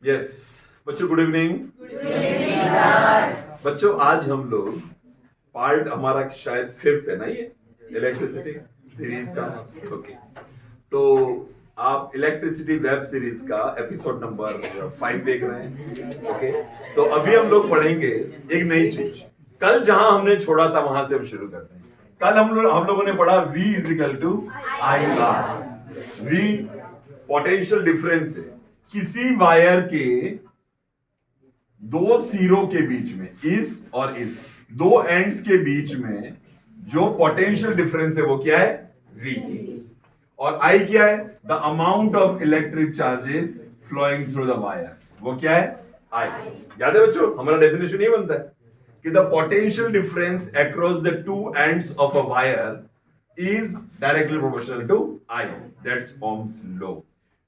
Yes बच्चों, good evening. बच्चों, आज हम लोग पार्ट हमारा शायद 5th है ना, ये इलेक्ट्रिसिटी सीरीज का। ओके, तो आप इलेक्ट्रिसिटी वेब सीरीज का एपिसोड नंबर 5 देख रहे हैं। ओके, तो अभी हम लोग पढ़ेंगे एक नई चीज। कल जहां हमने छोड़ा था वहां से हम शुरू करते हैं। कल हम लोगों ने पढ़ा V is equal to I R. V potential difference है किसी वायर के दो सिरों के बीच में, इस और इस दो एंड्स के बीच में जो पोटेंशियल डिफरेंस है वो क्या है? V। और I क्या है? The amount of electric charges flowing through the wire, वो क्या है? I। याद है बच्चों, हमारा डेफिनेशन ये बनता है कि the potential difference across the two ends of a wire is directly proportional to I। That's Ohm's law.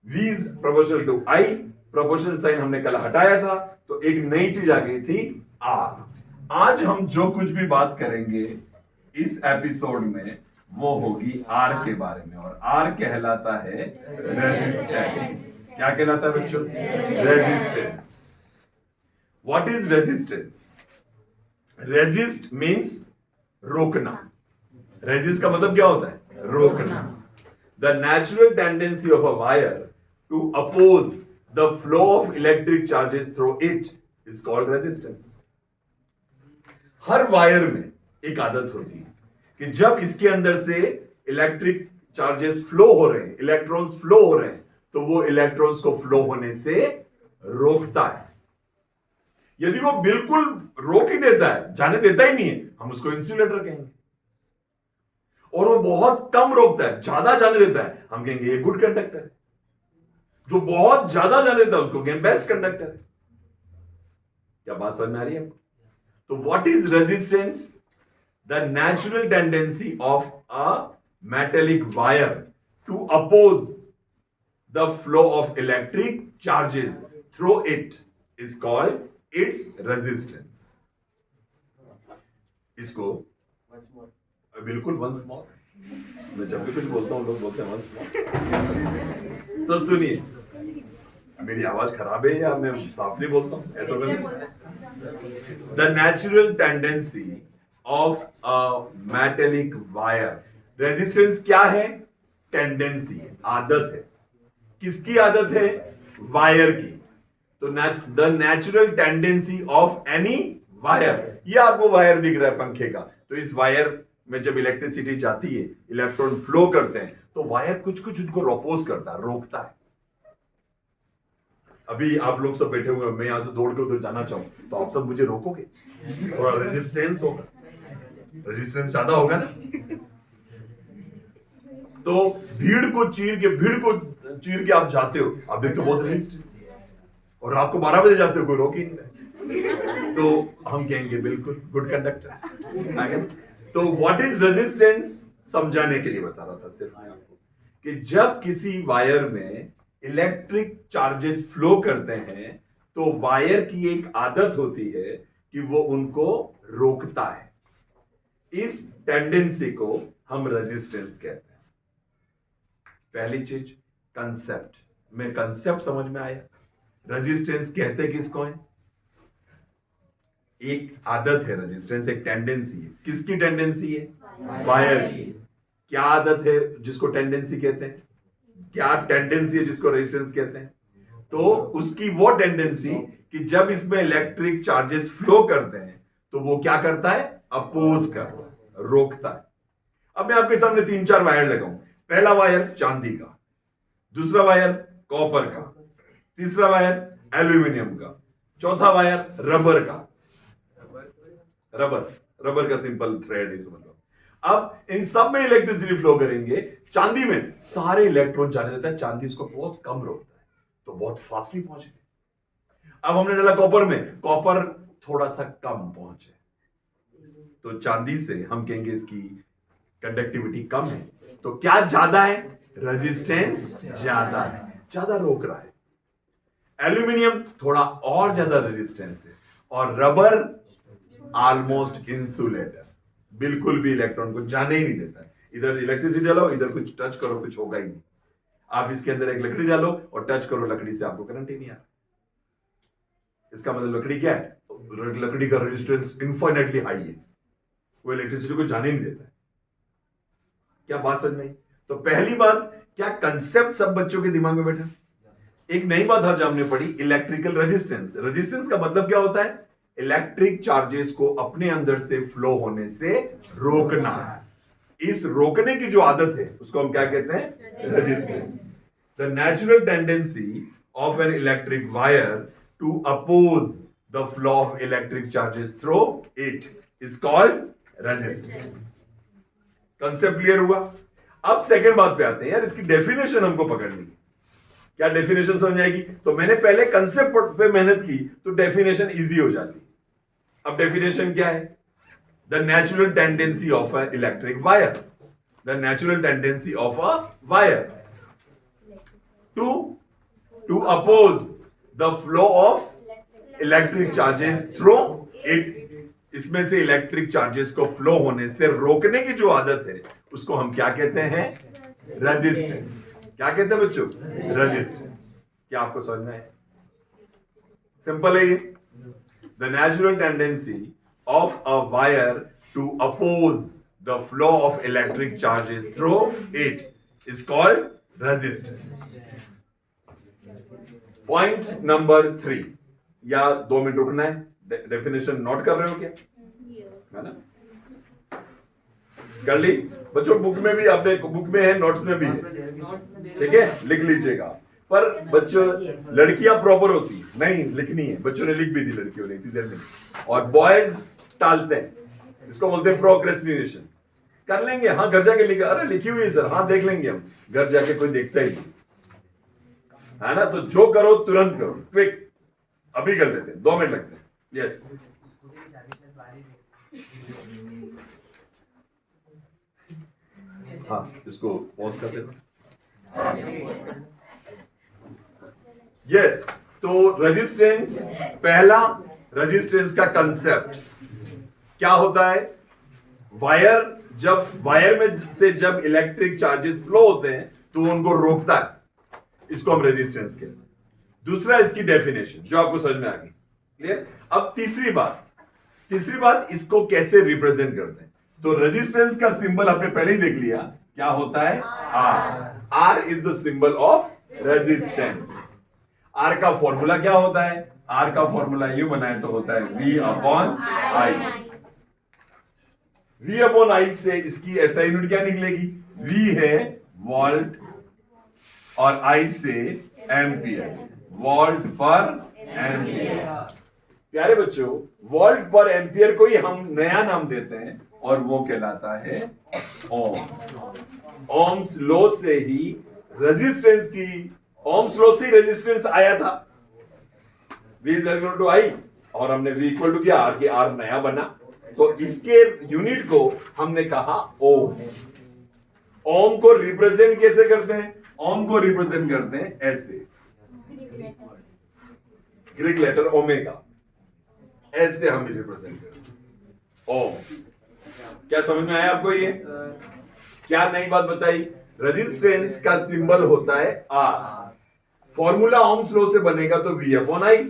V is proportional to I। Proportional sign हमने कल हटाया था, तो एक नई चीज आ गई थी R। आज हम जो कुछ भी बात करेंगे इस एपिसोड में वो होगी R के बारे में, और R कहलाता है रेजिस्टेंस। क्या कहलाता है बच्चों? Resistance. What is resistance? Resist means रोकना। रेजिस्ट का मतलब क्या होता है? रोकना। The natural tendency of a wire to oppose the flow of electric charges through it is called resistance. हर वायर में एक आदत होती है कि जब इसके अंदर से इलेक्ट्रिक चार्जेस फ्लो हो रहे हैं, इलेक्ट्रॉन्स फ्लो हो रहे हैं, तो वो इलेक्ट्रॉन्स को फ्लो होने से रोकता है। यदि वो बिल्कुल रोक ही देता है, जाने देता ही नहीं है, हम उसको इंसुलेटर कहेंगे। और वो बहुत कम रोकता है, ज्यादा जाने देता है, हम कहेंगे ये गुड कंडक्टर है। जो बहुत ज्यादा जाने देता है उसको कहेंगे बेस्ट कंडक्टर है। क्या बात समझ में आ रही है आपको? तो what is resistance? The natural tendency of a metallic wire to oppose the flow of electric charges through it is called its resistance. इसको बिल्कुल वंस मोर, मैं जब भी कुछ बोलता हूं लोग बोलते हैं वंस मोर। तो सुनिए, मेरी आवाज खराब है या मैं साफ नहीं बोलता हूं? ऐसा तो नहीं। The natural tendency of a metallic wire, resistance क्या है? टेंडेंसी है, आदत है। किसकी आदत है? वायर की। तो the natural tendency of any wire, ये आपको वायर दिख रहा है पंखे का, तो इस वायर में जब इलेक्ट्रिसिटी जाती है, इलेक्ट्रॉन फ्लो करते हैं, तो वायर कुछ कुछ उनको रोपोज करता है, रोकता है। अभी आप लोग सब बैठे हुए हैं, मैं यहां से दौड़ के उधर जाना चाहूं तो आप सब मुझे रोकोगे, और रेजिस्टेंस होगा, रेजिस्टेंस ज्यादा होगा ना। तो भीड़ को चीर के आप जाते हो, आप देखते हो बहुत रेजिस्टेंस, और रात को 12 बजे जाते हो, कोई रोक ही नहीं रहा, तो हम कहेंगे बिल्कुल गुड कंडक्टर। तो व्हाट इज रेजिस्टेंस समझाने के लिए बता रहा था सिर्फ मैं आपको, कि जब किसी वायर में इलेक्ट्रिक चार्जेस फ्लो करते हैं तो वायर की एक आदत होती है कि वो उनको रोकता है। इस टेंडेंसी को हम रेजिस्टेंस कहते हैं। पहली चीज, कंसेप्ट में, कंसेप्ट समझ में आया? रेजिस्टेंस कहते किसको है? एक आदत है रेजिस्टेंस, एक टेंडेंसी है। किसकी टेंडेंसी है? वायर की। क्या आदत है जिसको टेंडेंसी कहते हैं? क्या टेंडेंसी है जिसको रेजिस्टेंस कहते हैं? तो उसकी वो टेंडेंसी कि जब इसमें इलेक्ट्रिक चार्जेस फ्लो करते हैं तो वो क्या करता है? अपोज करता है, रोकता है। अब मैं आपके सामने 3-4 वायर लगाऊं। पहला वायर चांदी का, दूसरा वायर कॉपर का, तीसरा वायर एल्यूमिनियम का, चौथा वायर रबर का। रबर का सिंपल थ्रेड है, समझ लो। अब इन सब में इलेक्ट्रिसिटी फ्लो करेंगे। चांदी में सारे इलेक्ट्रॉन जाने देता है, चांदी इसको बहुत कम रोकता है, तो बहुत फास्टली पहुंचे। अब हमने डाला कॉपर में, कॉपर थोड़ा सा कम पहुंचे, तो चांदी से हम कहेंगे इसकी कंडक्टिविटी कम है। तो क्या ज्यादा है? रेजिस्टेंस ज्यादा है, ज्यादा रोक रहा है। एल्यूमिनियम थोड़ा और ज्यादा रेजिस्टेंस है, और रबर ऑलमोस्ट इंसुलेटर, बिल्कुल भी इलेक्ट्रॉन को जाने ही नहीं देता है। इधर इलेक्ट्रिसिटी डालो, इधर कुछ टच करो, कुछ होगा ही नहीं। आप इसके अंदर एक लकड़ी डालो और टच करो लकड़ी से, आपको करंट ही नहीं आ रहा। इसका मतलब लकड़ी क्या है, लकड़ी का रेजिस्टेंस इनफाइनेटली हाई है, वो इलेक्ट्रिसिटी को जाने नहीं देता है। क्या बात समझ में? तो पहली बात, क्या कंसेप्ट सब बच्चों के दिमाग में बैठा? एक नई बात आज हमने पढ़ी, इलेक्ट्रिकल रेजिस्टेंस। रेजिस्टेंस का मतलब क्या होता है? इलेक्ट्रिक चार्जेस को अपने अंदर से फ्लो होने से रोकना। इस रोकने की जो आदत है उसको हम क्या कहते हैं? Resistance. The natural tendency of an electric wire to oppose the flow of electric charges through it is called resistance. Concept clear हुआ? अब सेकंड बात पे आते हैं, यार इसकी डेफिनेशन हमको पकड़नी है। क्या डेफिनेशन समझ आएगी? तो मैंने पहले कंसेप्ट पे मेहनत की तो डेफिनेशन इजी हो जाती। अब डेफिनेशन क्या है? The natural tendency of a electric wire, the natural tendency of a wire to oppose the flow of electric charges through it. इसमें से इलेक्ट्रिक चार्जेस को फ्लो होने से रोकने की जो आदत है उसको हम क्या कहते हैं? रेजिस्टेंस। क्या कहते हैं बच्चों? रेजिस्टेंस। क्या आपको समझ में है? सिंपल है ये। The natural tendency of a wire to oppose the flow of electric charges through it is called resistance. Point number 3, या 2 मिनट रुकना है? डेफिनेशन नोट कर रहे हो क्या? है ना? कर ली बच्चों? बुक में भी, अपने बुक में है, नोट्स में भी है, ठीक है? लिख लीजिएगा। पर बच्चों, लड़कियां प्रॉपर होती नहीं, लिखनी है। बच्चों ने लिख भी दी, लड़कियों ने इतनी देर में, और बॉयज टालते हैं। इसको बोलते हैं प्रोक्रेस्टिनेशन। कर लेंगे, हाँ घर जाके लिखा, अरे लिखी हुई है सर, हाँ देख लेंगे हम। घर जाके कोई देखता ही नहीं, है ना? तो जो करो तुरंत करो, क्विक। अभी कर लेते हैं, 2 मिनट लगते हैं। यस, हाँ इसको पॉज कर देते। यस, तो रेजिस्टेंस, पहला रेजिस्टेंस का कंसेप्ट क्या होता है? वायर में से जब इलेक्ट्रिक चार्जेस फ्लो होते हैं तो उनको रोकता है, इसको हम रेजिस्टेंस कहते हैं। दूसरा इसकी डेफिनेशन जो आपको समझ में आ गई, क्लियर? अब तीसरी बात, इसको कैसे रिप्रेजेंट करते हैं? तो रेजिस्टेंस का सिंबल आपने पहले ही देख लिया, क्या होता है? R is the symbol of resistance. R का फॉर्मूला क्या होता है? आर का फॉर्मूला यू बनाए तो होता है V upon I. V upon I से इसकी ऐसा यूनिट क्या निकलेगी? V है वोल्ट और I से एम्पियर, वोल्ट पर एम्पियर। प्यारे बच्चों, वोल्ट पर एम्पियर को ही हम नया नाम देते हैं और वो कहलाता है ओम। ओम्स लॉ से ही रेजिस्टेंस की, ओम्स लॉ से रेजिस्टेंस आया था, V इज इक्वल टू आई, और हमने V इक्वल टू किया आर के, आर नया बना, तो इसके यूनिट को हमने कहा ओम। ओम को रिप्रेजेंट कैसे करते हैं? ओम को रिप्रेजेंट करते हैं ऐसे, ग्रीक लेटर ओमेगा, ऐसे हम रिप्रेजेंट करते हैं ओम। क्या समझ में आया आपको? ये क्या नई बात बताई? रेजिस्टेंस का सिंबल होता है आर, फॉर्मूला ओम्स लॉ से बनेगा तो V अपॉन आई,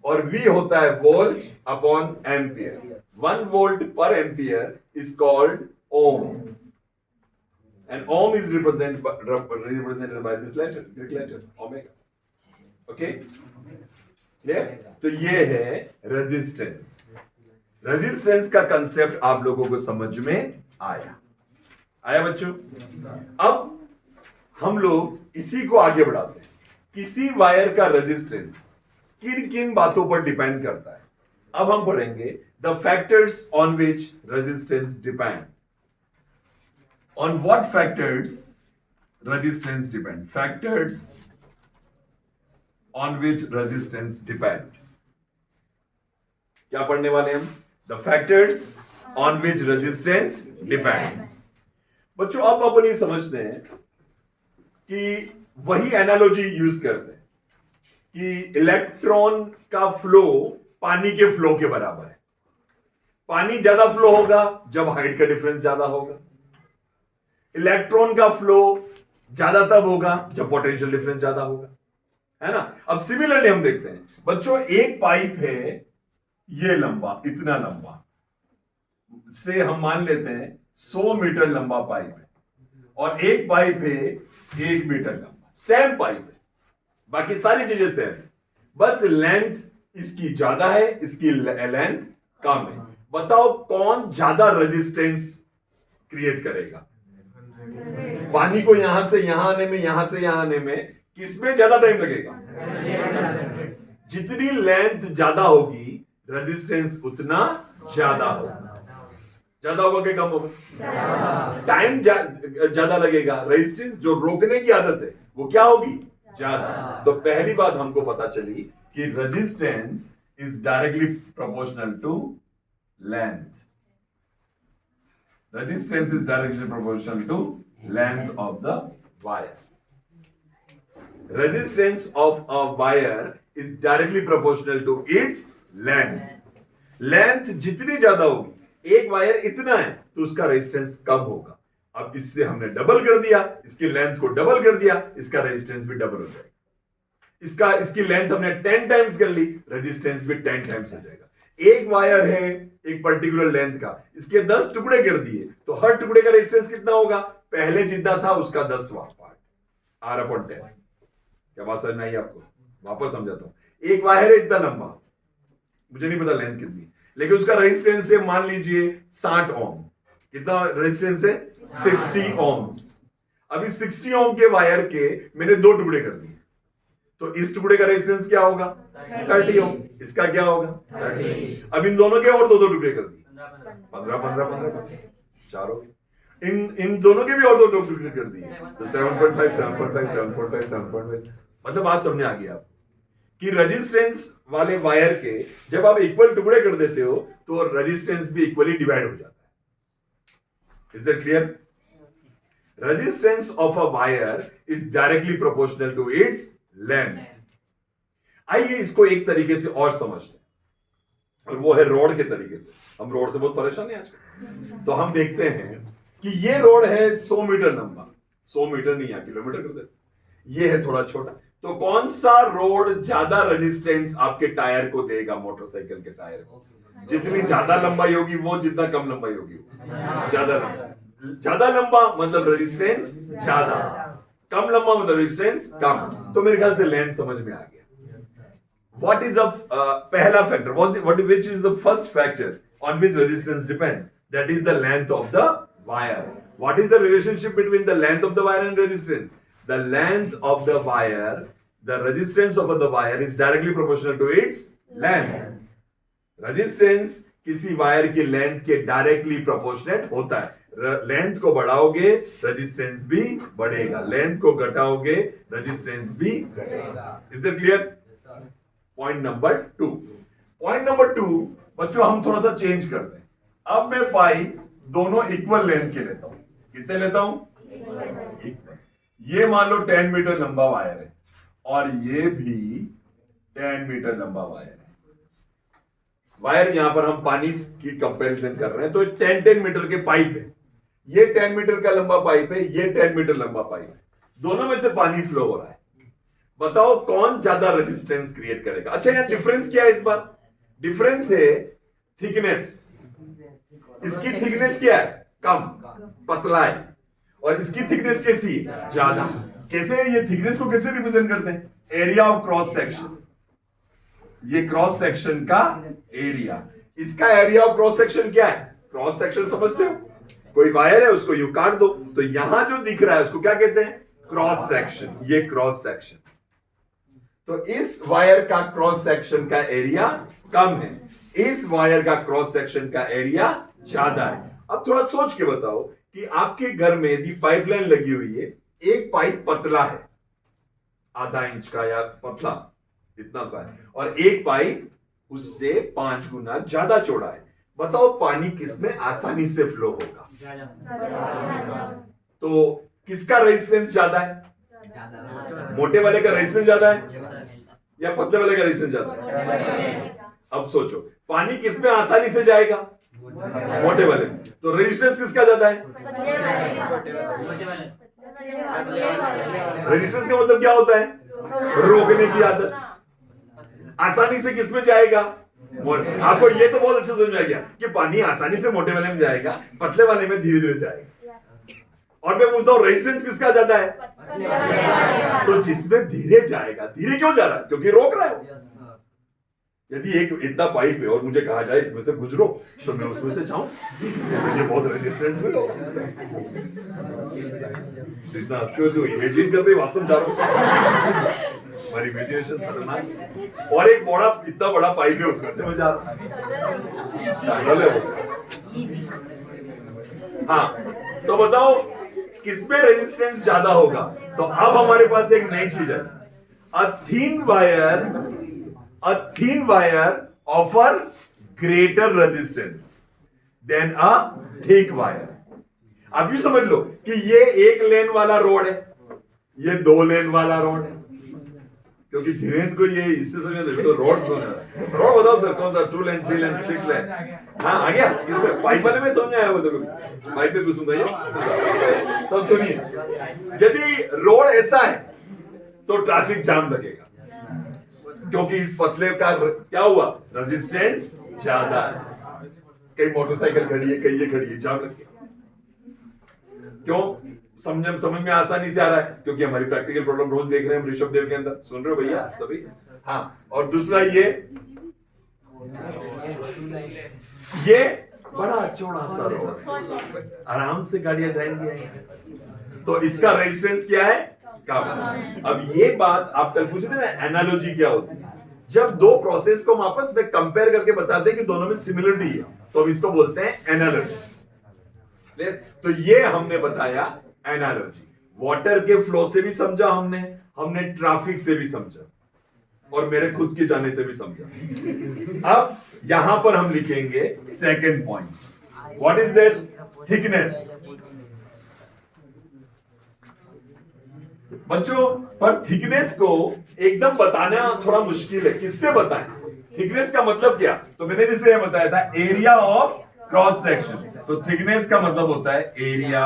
और V होता है वोल्ट अपॉन एम्पियर। 1 वोल्ट पर ampere is called ohm, and ohm is represented by this letter, Greek letter omega. Okay, clear? तो ये है रेजिस्टेंस। रेजिस्टेंस का कंसेप्ट आप लोगों को समझ में आया बच्चों? अब हम लोग इसी को आगे बढ़ाते हैं। किसी वायर का रेजिस्टेंस किन किन बातों पर डिपेंड करता है? अब हम पढ़ेंगे the factors on which resistance depend. On what factors resistance depend? Factors on which resistance depend. क्या पढ़ने वाले हम? The factors on which resistance depends. बच्चों अब अपन ये समझते हैं कि वही एनालॉजी यूज करते हैं कि इलेक्ट्रॉन का फ्लो पानी के फ्लो के बराबर है। पानी ज्यादा फ्लो होगा जब हाइट का डिफरेंस ज्यादा होगा, इलेक्ट्रॉन का फ्लो ज्यादा तब होगा जब पोटेंशियल डिफरेंस ज्यादा होगा। है ना। अब सिमिलरली हम देखते हैं बच्चों, एक पाइप है ये लंबा, इतना लंबा से हम मान लेते हैं 100 मीटर लंबा पाइप है, और एक पाइप है 1 मीटर लंबा, सेम पाइप है, बाकी सारी चीजें सेम है, बस लेंथ इसकी ज्यादा है, इसकी लेंथ कम है। बताओ कौन ज्यादा रेजिस्टेंस क्रिएट करेगा? पानी को यहां से यहां आने में, यहां से यहां आने में किसमें ज्यादा टाइम लगेगा? जितनी लेंथ ज्यादा होगी रेजिस्टेंस उतना ज्यादा होगा। ज्यादा होगा कि कम होगा? टाइम ज्यादा लगेगा, रेजिस्टेंस जो रोकने की आदत है वो क्या होगी? ज्यादा। तो पहली बात हमको पता चली कि resistance is directly proportional to length. Resistance is directly proportional to length of the wire. Resistance of a wire is directly proportional to its length. Length जितनी ज्यादा होगी, एक वायर इतना है तो उसका रेजिस्टेंस कम होगा। अब इससे हमने डबल कर दिया, इसकी लेंथ को डबल कर दिया, इसका रेजिस्टेंस भी डबल हो जाएगा। इसकी लेंथ हमने 10 टाइम्स कर ली, रेजिस्टेंस भी 10 टाइम्स हो जाएगा। एक वायर है एक पर्टिकुलर लेंथ का, इसके 10 टुकड़े कर दिए तो हर टुकड़े का रेजिस्टेंस कितना होगा? पहले जितना था उसका 10वां पार्ट, R/10। क्या बात समझ में आई आपको? वापस समझाता हूं। एक वायर है इतना लंबा, मुझे नहीं पता लेंथ कितनी, लेकिन उसका रेजिस्टेंस है मान लीजिए 60 ओम। कितना रेजिस्टेंस है? 60 ओम्स। अभी 60 ओम के वायर के मैंने 2 टुकड़े कर दिए, तो इस टुकड़े का रेजिस्टेंस क्या होगा? 30 ओम। इसका क्या होगा? 30। अब इन दोनों के और 2 टुकड़े कर दिए, 15 चारों। इन दोनों के भी और 2 टुकड़े कर दिए, तो 7.5 7.5 7.5 7.5। मतलब बात समझ आ गई आप कि रेजिस्टेंस वाले वायर के जब आप इक्वल टुकड़े कर देते हो तो रेजिस्टेंस भी इक्वली डिवाइड हो जाता है। Is it clear? Resistance of a wire is directly proportional to its length. आइए इसको एक तरीके से और समझते हैं, और वो है रोड के तरीके से। हम रोड से बहुत परेशान हैं आजकल। तो हम देखते हैं कि ये रोड है 100 मीटर लंबा, 100 मीटर नहीं है, किलोमीटर कर देते। ये है थोड़ा छोटा, तो कौन सा रोड ज्यादा रेजिस्टेंस आपके टायर को देगा? मोटरसाइकिल के टायर को। जितनी ज्यादा लंबाई होगी वो, जितना कम लंबाई होगी वो। ज्यादा लंबा मतलब रेजिस्टेंस ज्यादा, कम लंबा मतलब रेजिस्टेंस कम। तो मेरे ख्याल से लेंथ समझ में आ गया। What is the पहला factor? Which is the first factor on which resistance depend? That is the length of the wire. What is the relationship between the length of the wire and resistance? The length of the wire, the resistance of the wire is directly proportional to its length. Resistance किसी wire की length के directly proportionate होता है। Length को बढ़ाओगे resistance भी बढ़ेगा, length को घटाओगे resistance भी घटेगा। Is it clear? Point number 2। Point number 2 बच्चों हम थोड़ा सा चेंज करते हैं। अब मैं पाइप दोनों इक्वल लेंथ के लेता हूं। कितने लेता हूं? ये मान लो 10 मीटर लंबा वायर है, और ये भी 10 मीटर लंबा वायर है। वायर यहां पर हम पानी की कंपैरिजन कर रहे हैं, तो 10 मीटर के पाइप है। ये 10 मीटर का लंबा पाइप है, ये 10 मीटर लंबा पाइप है। दोनों में से पानी फ्लो हो रहा है। बताओ कौन ज्यादा रेजिस्टेंस क्रिएट करेगा? अच्छा यहां डिफरेंस क्या है इस बार? डिफरेंस है थिकनेस। इसकी थिकनेस क्या है? कम, पतला है, और इसकी थिकनेस कैसी है? ज्यादा। कैसे? ये थिकनेस को कैसे रिप्रेजेंट करते हैं? Area of cross section. ये क्रॉस सेक्शन का एरिया। इसका एरिया ऑफ क्रॉस सेक्शन क्या है? क्रॉस सेक्शन समझते हो? कोई वायर है उसको यूं काट दो तो यहां जो दिख रहा है उसको क्या कहते हैं? Cross section. ये क्रॉस सेक्शन। तो इस वायर का क्रॉस सेक्शन का एरिया कम है, इस वायर का क्रॉस सेक्शन का एरिया ज्यादा है। अब थोड़ा सोच के बताओ कि आपके घर में यदि पाइपलाइन लगी हुई है, एक पाइप पतला है, आधा इंच का या पतला इतना सा है, और एक पाइप उससे 5 गुना ज्यादा चौड़ा है। बताओ पानी किसमें आसानी से फ्लो होगा? तो किसका रेजिस्टेंस ज्यादा है? मोटे वाले का रेजिस्टेंस ज्यादा है या पतले वाले का रेजिस्टेंस ज्यादा है? अब सोचो पानी किसमें आसानी से जाएगा? मोटे वाले में। तो रेजिस्टेंस किसका ज्यादा है? रेजिस्टेंस का मतलब क्या होता है? रोकने की आदत। आसानी से किस में जाएगा? आपको ये तो बहुत अच्छा समझ आ गया कि पानी आसानी से मोटे वाले में जाएगा, पतले वाले में धीरे धीरे जाएगा। और मैं पूछता हूं रेजिस्टेंस किसका ज्यादा है? तो जिसमें धीरे जाएगा। धीरे क्यों जा रहा है? क्योंकि रोक रहा है। यदि एक इतना पाइप है और मुझे कहा जाए इसमें से गुजरो, तो मैं उसमें से जाऊं, मुझे बहुत रेजिस्टेंस मिलेगा। इतना हंसके तो इमेजिन कर रहे, वास्तव में जा रहा हमारी इमेजिनेशन खतरनाक। और एक बड़ा इतना बड़ा पाइप है, उसमें से मैं जा रहा हाँ, तो बताओ किसमें रेजिस्टेंस ज्यादा होगा? तो अब हमारे पास एक नई चीज है, अ thin wire offer greater resistance than a thick wire। अब यूं समझ लो कि ये एक लेन वाला रोड है, ये 2 लेन वाला रोड है। क्योंकि धीरेन को ये इससे समझ लो, इसको रोड समझ। रोड बताओ सर कौन सा? 2 लेन, 3 लेन, 6 लेन? हाँ आ गया। इसमें पाइप वाले में समझ आया वो तो पाइप पे घुसूंगा ये। तो सुनिए, यदि रोड ऐसा है तो ट्रैफिक जाम लगेगा, क्योंकि इस पतले का क्या हुआ? रेजिस्टेंस ज्यादा है। कई मोटरसाइकिल खड़ी है, कई ये खड़ी है, जाम लग गया। क्यों? समझ में आसानी से आ रहा है, क्योंकि हमारी प्रैक्टिकल प्रॉब्लम रोज देख रहे हैं हम ऋषभ देव के अंदर। सुन रहे हो भैया सभी? हाँ। और दूसरा ये बड़ा चौड़ा सा रोड, आराम से गाड़ियां जाएंगी। तो इसका रेजिस्टेंस क्या है? कम। अब ये बात आप कल पूछे थे ना, एनालॉजी क्या होती है? जब दो प्रोसेस को हम आपस में कंपेयर करके बताते हैं कि दोनों में सिमिलरिटी है, तो हम इसको बोलते हैं एनालॉजी। तो ये हमने बताया एनालॉजी। वाटर के फ्लो से भी समझा हमने ट्रैफिक से भी समझा, और मेरे खुद के जाने से भी समझा। अब यहां पर हम लिखेंगे second point, what is that? Thickness. बच्चों, पर थिकनेस को एकदम बताना थोड़ा मुश्किल है। किससे बताएं? थिकनेस का मतलब क्या? तो मैंने जिसे बताया था एरिया ऑफ क्रॉस सेक्शन। तो थिकनेस का मतलब होता है एरिया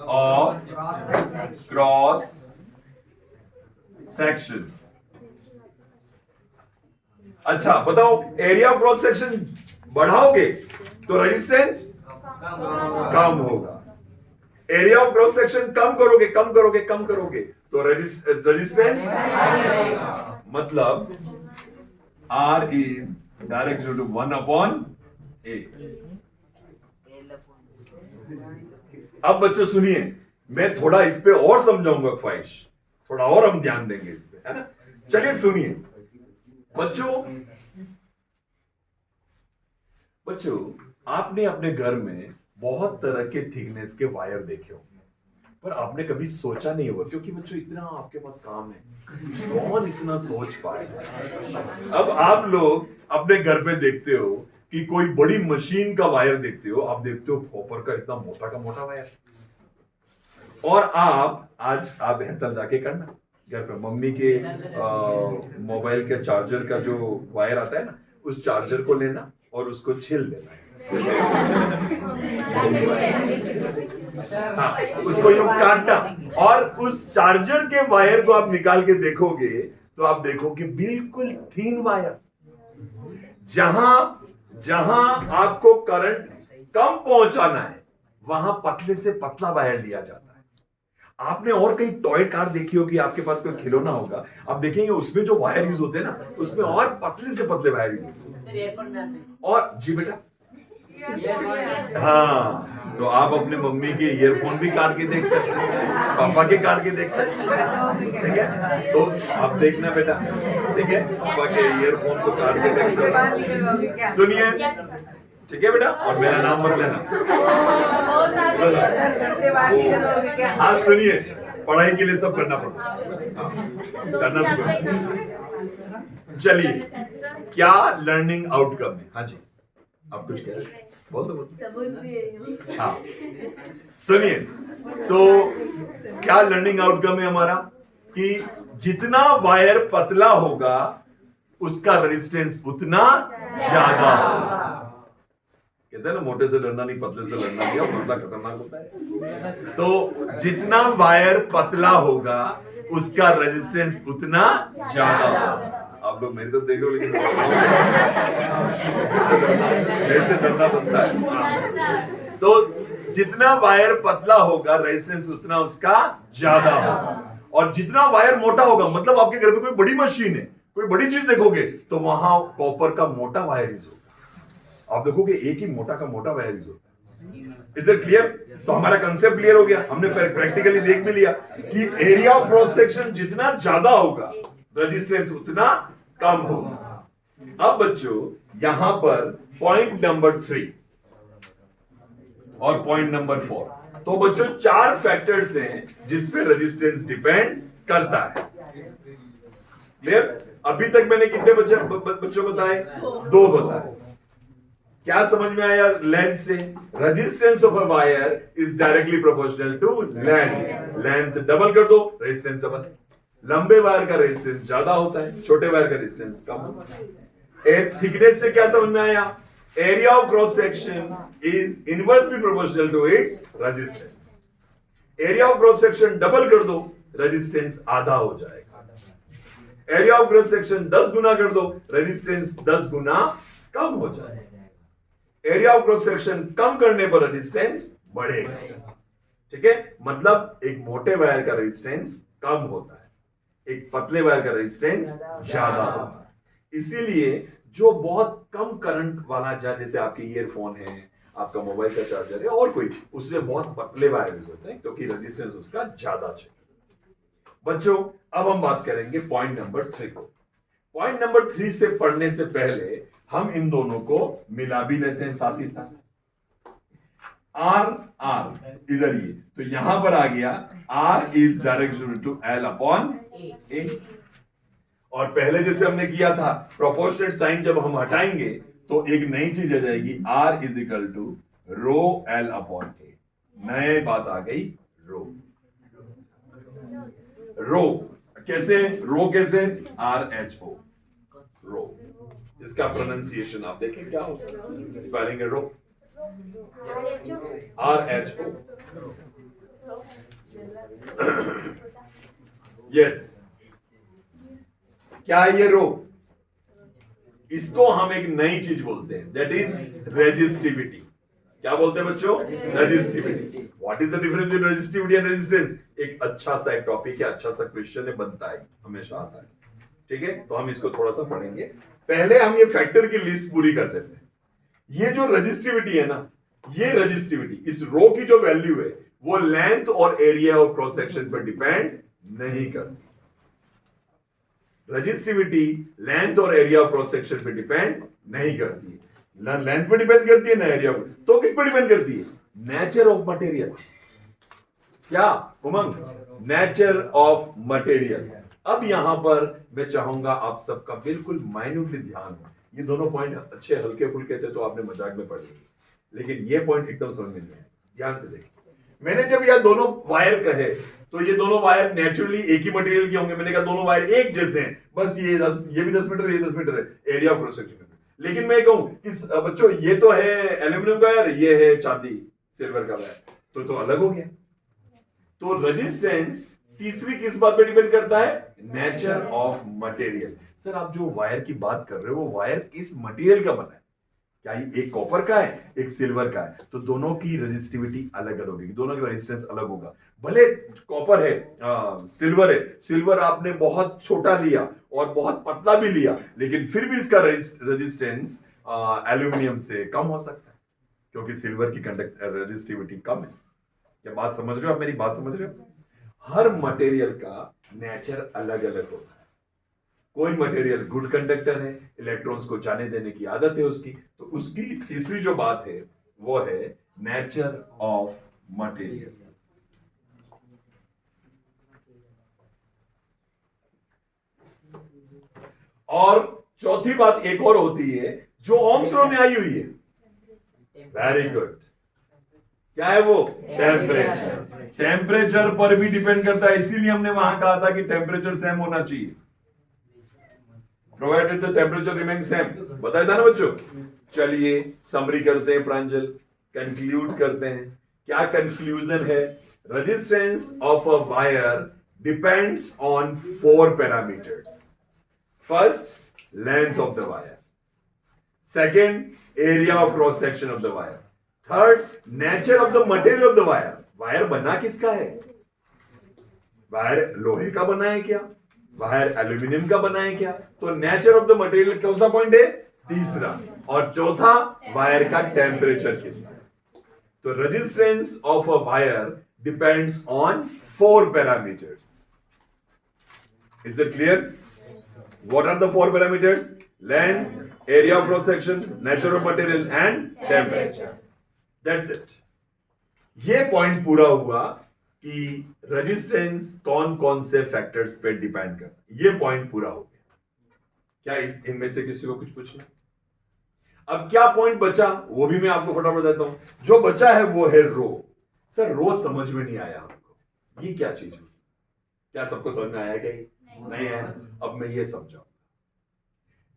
ऑफ क्रॉस सेक्शन। अच्छा बताओ, एरिया ऑफ क्रॉस सेक्शन बढ़ाओगे तो रेजिस्टेंस कम होगा। एरिया ऑफ क्रॉस सेक्शन कम करोगे तो रेजिस्टेंस, मतलब R is direct equal to 1/A। अब बच्चों सुनिए, मैं थोड़ा इस पे और समझाऊंगा, ख्वाहिश थोड़ा और हम ध्यान देंगे इस पे, है ना? चलिए सुनिए बच्चों, आपने अपने घर में बहुत तरह के थिकनेस के वायर देखे होंगे, पर आपने कभी सोचा नहीं होगा, क्योंकि बच्चों इतना आपके पास काम है, कौन इतना सोच पाए। अब आप लोग अपने घर पे देखते हो कि कोई बड़ी मशीन का वायर देखते हो, आप देखते हो कॉपर का इतना मोटा का मोटा वायर, और आज आप बेहतर जाके करना घर पे मम्मी के मोबाइल के चार्जर का जो वायर आता है ना, उस चार्जर को लेना और उसको छील देना है। हाँ, उसको यूं काटना, और उस चार्जर के वायर को आप निकाल के देखोगे तो आप देखोगे बिल्कुल थीन वायर। जहां आपको करंट कम पहुंचाना है, वहां पतले से पतला वायर लिया जाता है। आपने और कई टॉय कार देखी होगी, आपके पास कोई खिलौना होगा, आप देखेंगे उसमें जो वायर यूज होते हैं ना, उसमें और पतले से पतले वायर यूज होते हैं। और जी बेटा, हाँ, तो आप अपने मम्मी के ईयरफोन भी काट के देख सकते हैं, पापा के काट के देख सकते हैं, ठीक है? तो आप देखना बेटा, ठीक है? पापा के ईयरफोन को काट के देख सकते हैं। सुनिए, ठीक है बेटा, और मेरा नाम मत लेना। हाँ सुनिए, पढ़ाई के लिए सब करना पड़ता है, करना पड़ता। चलिए, क्या लर्निंग आउटकम है? हाँ जी, आप कुछ कह रहे हैं? बोल दो। हाँ सुनिए, तो क्या लर्निंग आउटकम है हमारा कि जितना वायर पतला होगा उसका रेजिस्टेंस उतना ज्यादा होगा। कहते हैं ना, मोटे से डरना नहीं, पतले से लड़ना नहीं, पतला खतरनाक होता है। तो जितना वायर पतला होगा उसका रेजिस्टेंस उतना ज्यादा होगा। आप लोग मेरी तो देख रहे हो, लेकिन मेरे से डरना बनता है। तो जितना वायर पतला होगा रेजिस्टेंस उतना उसका ज्यादा होगा, और जितना वायर मोटा होगा, मतलब आपके घर पे कोई बड़ी मशीन है, कोई बड़ी चीज देखोगे तो वहां कॉपर का मोटा वायर यूज होगा। आप देखोगे एक ही मोटा का मोटा वायर यूज होता है। Is it clear? तो हमारा कंसेप्ट क्लियर हो गया, हमने प्रैक्टिकली देख भी लिया कि एरिया ऑफ क्रॉस सेक्शन जितना ज्यादा होगा रेजिस्टेंस उतना कम होगा। अब बच्चों यहां पर पॉइंट नंबर 3 और पॉइंट नंबर 4, तो बच्चों 4 फैक्टर्स हैं जिस पे रेजिस्टेंस डिपेंड करता है। क्लियर? अभी तक मैंने कितने बच्चों बताए? 2 बताए। क्या समझ में आया लेंथ से? Resistance of a wire is directly proportional to length. Length double कर दो, रेजिस्टेंस डबल। लंबे वायर का रेजिस्टेंस ज्यादा होता है, छोटे वायर का रेजिस्टेंस कम होता है। थिकनेस से क्या समझ में आया? Area of cross section is inversely proportional to its resistance. Area of cross section double कर दो, रेजिस्टेंस आधा हो जाएगा। एरिया ऑफ क्रॉस सेक्शन 10 गुना कर दो, रेजिस्टेंस 10 गुना कम हो जाएगा। एरिया ऑफ क्रॉस सेक्शन कम करने पर रेजिस्टेंस बढ़ेगा। ठीक है? मतलब एक मोटे वायर का रेजिस्टेंस कम होता है, एक पतले वायर का रेजिस्टेंस ज्यादा होता है। इसीलिए जो बहुत कम करंट वाला, जैसे आपके ईयरफोन है, आपका मोबाइल का चार्जर है और कोई, उसमें बहुत पतले वायर यूज होते हैं क्योंकि रेजिस्टेंस उसका ज्यादा चाहिए। बच्चों अब हम बात करेंगे पॉइंट नंबर 3 को। पॉइंट नंबर 3 से पढ़ने से पहले हम इन दोनों को मिला भी लेते हैं साथ ही साथ। आर इधर, ये तो यहां पर आ गया R is direct to L upon A. और पहले जैसे हमने किया था, प्रोपोर्शनेट साइन जब हम हटाएंगे तो एक नई चीज आ जाएगी, R is equal to rho L upon A. नए बात आ गई रो। रो कैसे? रो कैसे? RHO, रो। इसका प्रोनाउंसिएशन आप देखें क्या होगा, स्पेलिंग है रो, RHO। यस, क्या है ये रो? इसको हम एक नई चीज बोलते हैं, दैट इज रेजिस्टिविटी। क्या बोलते हैं बच्चों? Resistivity. What is the difference in resistivity and resistance? एक अच्छा सा एक टॉपिक है, अच्छा सा क्वेश्चन है, बनता है, हमेशा आता है। ठीक है, तो हम इसको थोड़ा सा पढ़ेंगे। पहले हम ये फैक्टर की लिस्ट पूरी कर देते हैं। ये जो रेजिस्टिविटी है ना, ये रेजिस्टिविटी, इस रो की जो वैल्यू है वो लेंथ और एरिया ऑफ क्रॉस सेक्शन पर डिपेंड नहीं करती। रेजिस्टिविटी लेंथ और एरिया ऑफ क्रॉस सेक्शन पे डिपेंड नहीं करती है। लेंथ पे डिपेंड करती है ना एरिया पर, तो किस पे डिपेंड करती है? Nature of material. क्या उमंग? Nature of material. अब यहां पर मैं चाहूंगा आप सबका बिल्कुल माइन्यूटली ध्यान हो। ये दोनों पॉइंट अच्छे हल्के फुल्के थे तो आपने मजाक में पढ़ लिए, लेकिन ये पॉइंट एकदम समझ में नहीं आया। ध्यान से देखिए, मैंने जब यह दोनों वायर कहे तो ये दोनों वायर नेचुरली एक ही मटेरियल के होंगे। मैंने कहा दोनों वायर एक जैसे हैं, बस ये भी 10 मीटर, ये 10 मीटर है एरिया ऑफ क्रॉस सेक्शन। लेकिन मैं कहूं कि बच्चों ये तो है एल्यूमिनियम का वायर, ये है चांदी सिल्वर का वायर, तो अलग हो गया। तो रेजिस्टेंस तीसरी किस बात पे डिपेंड करता है? Nature of material. सर आप जो वायर की बात कर रहे हो वो वायर किस मटेरियल का बना है? क्या ये एक कॉपर का है, एक सिल्वर का है, तो दोनों की रेजिस्टिविटी अलग अलग होगी, दोनों का रेजिस्टेंस अलग होगा। भले कॉपर है, सिल्वर है, सिल्वर आपने बहुत छोटा लिया और बहुत पतला भी लिया, लेकिन फिर भी इसका रेजिस्टेंस एल्यूमिनियम से कम हो सकता है क्योंकि सिल्वर की रेजिस्टिविटी कम है। क्या बात समझ रहे हो आप? मेरी बात समझ रहे हो? हर मटेरियल का नेचर अलग अलग होता है। कोई मटेरियल गुड कंडक्टर है, इलेक्ट्रॉन्स को जाने देने की आदत है उसकी, तो उसकी तीसरी जो बात है वो है नेचर ऑफ मटेरियल। और चौथी बात एक और होती है जो ओम्स लॉ में आई हुई है। Very good. क्या है वो? टेम्परेचर। टेम्परेचर पर भी डिपेंड करता है, इसीलिए हमने वहां कहा था कि टेम्परेचर सेम होना चाहिए, provided the temperature remain same. बताया था ना बच्चों? चलिए समरी करते हैं प्रांजल, कंक्लूड करते हैं। क्या कंक्लूजन है? Resistance of a wire depends on four parameters. First, length of the wire. Second, area of cross section of the wire. Third, nature of the material of the wire. Wire बना किसका है? Wire लोहे का बना है क्या? Wire aluminium का बना है क्या? तो नेचर ऑफ द मटेरियल कौन सा पॉइंट है? तीसरा. और चौथा, वायर का टेम्परेचर कितना है. तो resistance of a wire depends on four parameters. Is it clear? What are the four parameters? Length, area of cross section, nature of material and temperature. That's it. ये point पूरा हुआ कि resistance कौन कौन से फैक्टर्स पे depend करता है. ये पॉइंट पूरा हो गया. क्या इनमें से किसी को कुछ पूछना? अब क्या पॉइंट बचा वो भी मैं आपको फटाफट बताता हूं. जो बचा है वो है रो. सर रो समझ में नहीं आया हमको. ये क्या चीज हुई? क्या सबको समझ में आया? क्या नहीं है? अब मैं ये समझाऊंगा.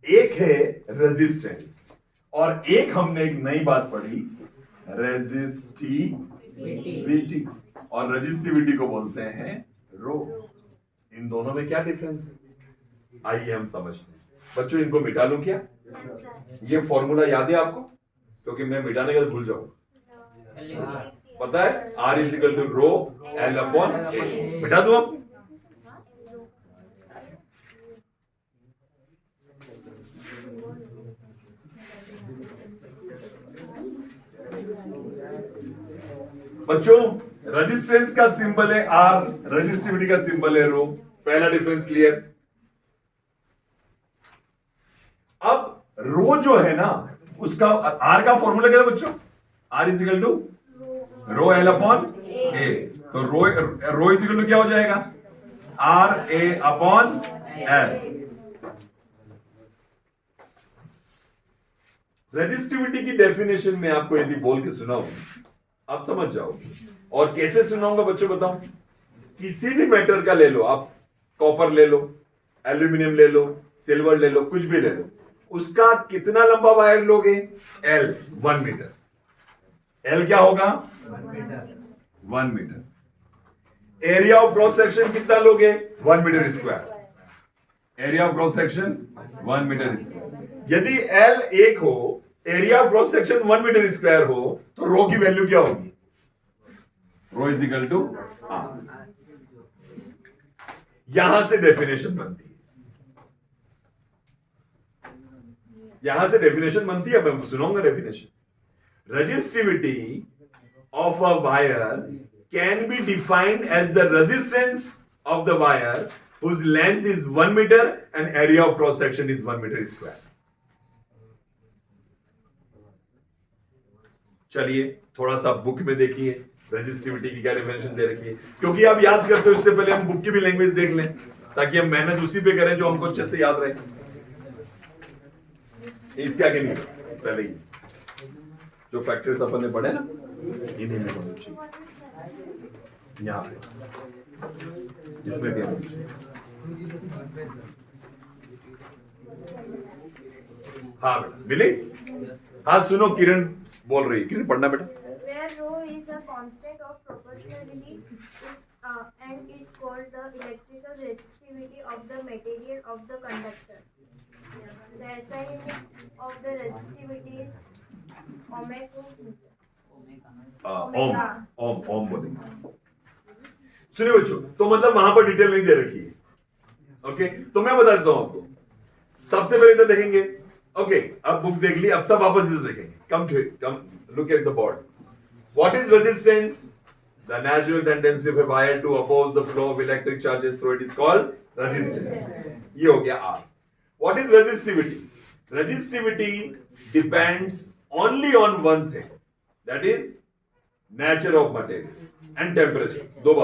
एक है रेजिस्टेंस और एक हमने एक नई बात पढ़ी, रेजिस्टिविटी. और रेजिस्टिविटी को बोलते हैं रो. इन दोनों में क्या डिफरेंस है? आइए हम समझते हैं. बच्चों इनको मिटा लूं क्या? ये फॉर्मूला याद है आपको? क्योंकि मैं मिटाने के बाद भूल जाऊंगा. पता है? R is equal to rho L upon A. मिटा दूं अब? बच्चों रेजिस्टेंस का सिंबल है R, रेजिस्टिविटी का सिंबल है रो. पहला डिफरेंस क्लियर. अब रो जो है ना उसका R का फॉर्मूला क्या है बच्चों? R is equal to rho L upon A. तो रो इज इक्वल टू क्या हो जाएगा? R A upon L. Resistivity की डेफिनेशन में आपको यदि बोल के सुनाऊं आप समझ जाओगे. और कैसे सुनाऊंगा बच्चों बताऊं? किसी भी मेटल का ले लो आप. कॉपर ले लो, एल्यूमिनियम ले लो, सिल्वर ले लो, कुछ भी ले लो. उसका कितना लंबा वायर लोगे? L 1 metre. L क्या होगा? 1 metre. Area of cross section कितना लोगे? 1 metre square. Area of cross section 1 metre square. यदि L 1 हो, area of cross section 1 metre square हो, तो रो की वैल्यू क्या होगी? Rho is equal to R. यहां से डेफिनेशन बनती है. यहां से डेफिनेशन बनती है. मैं सुनाऊंगा definition. Resistivity of a wire can be defined as the resistance of the wire whose length is 1 meter and area of cross section is 1 meter square. चलिए थोड़ा सा बुक में देखिए रेजिस्टिविटी की क्या डेफिनेशन दे रखी है. क्योंकि आप याद करते हो इससे पहले हम बुक की भी लैंग्वेज देख लें ताकि हम मेहनत उसी पे करें जो हमको अच्छे से याद रहे. इसके आगे नहीं, पहले ही जो फैक्टर्स अपन ने पढ़े ना इन्हीं में होनी चाहिए. यहां पे इसमें भी होनी चाहिए. हाँ बेटा मिली. हाँ सुनो किरण बोल रही है. किरण पढ़ना बेटा. Where rho is a constant of proportionality and is called the electrical resistivity of the material of the conductor. The SI unit of the resistivity is ohmmeter. ओम बोलेंगे. सुनिए बच्चों, तो मतलब वहां पर डिटेल नहीं दे रखी है. ओके तो मैं बता देता हूं आपको. सबसे पहले तो देखेंगे. ओके अब बुक देख ली. अब सब वापस देखेंगे. Come look at the board. What is resistance? The natural tendency of a wire to oppose the flow of electric charges through it is called resistance. ये हो गया R. What is resistivity? Resistivity depends only on one thing, that is nature of material and temperature. दो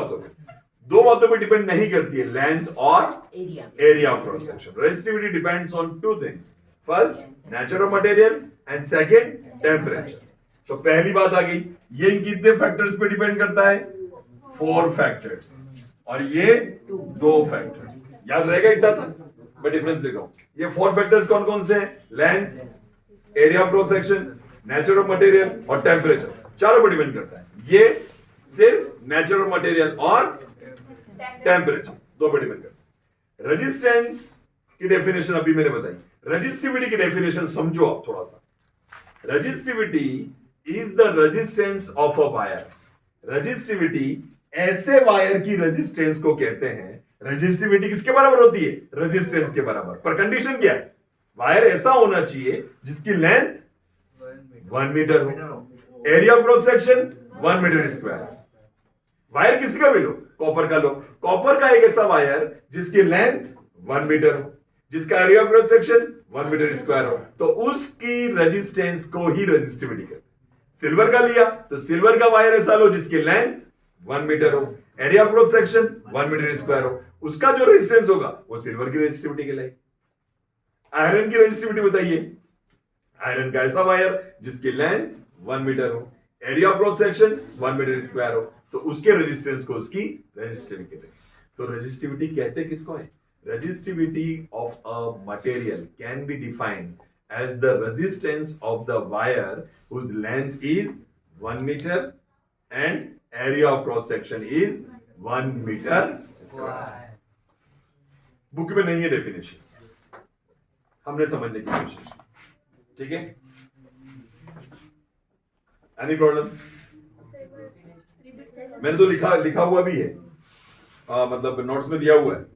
बातों पे depend नहीं करती है, length और area of cross section. Resistivity depends on two things. First nature of material and second temperature. तो पहली बात आ गई. ये कितने फैक्टर्स पे डिपेंड करता है? 4 फैक्टर्स. और ये 2 फैक्टर्स. याद रहेगा इतना सा. मैं डिफरेंस लिख रहा हूं. ये 4 फैक्टर्स कौन कौन से हैं? Length, area of cross section, nature of material और टेम्परेचर. चारों पर डिपेंड करता है. ये सिर्फ नेचर ऑफ मटेरियल और टेम्परेचर, दो पर डिपेंड करता है। रेजिस्टेंस की डेफिनेशन अभी मैंने बताई, रेजिस्टिविटी की डेफिनेशन समझो आप थोड़ा सा। Resistivity is the resistance of a wire. Resistivity ऐसे वायर की रेजिस्टेंस को कहते हैं। रेजिस्टिविटी किसके बराबर होती है? रेजिस्टेंस के बराबर। पर कंडीशन क्या है? वायर ऐसा होना चाहिए जिसकी लेंथ 1 मीटर हो, area of cross section 1 metre square. Wire किसी का भी लो, कॉपर का लो, कॉपर का एक ऐसा वायर जिसकी लेंथ 1 मीटर हो, जिसका area of cross section 1 metre square हो, तो उसकी रेजिस्टेंस को ही रेजिस्टिविटी कहते हैं। सिल्वर का लिया तो सिल्वर का वायर ऐसा लो जिसकी लेंथ 1 मीटर हो, area of cross section 1 metre square हो, उसका जो रेजिस्टेंस होगा वो सिल्वर की रेजिस्टिविटी कहलाएगी। आयरन की रेजिस्टिविटी बताइए। आयरन का ऐसा वायर जिसकी लेंथ 1 मीटर हो, area of cross section 1 metre square हो, तो उसके रेजिस्टेंस को उसकी रेजिस्टिविटी कहते हैं। तो रेजिस्टिविटी कहते किसको है? Resistivity of a material can be defined as the resistance of the wire whose length is 1 metre and area of cross section is 1 metre square. Book में नहीं है डेफिनेशन, हमने समझने की कोशिश की। ठीक है, एनी प्रॉब्लम? मैंने तो लिखा हुआ भी है, मतलब नोट्स में दिया हुआ है।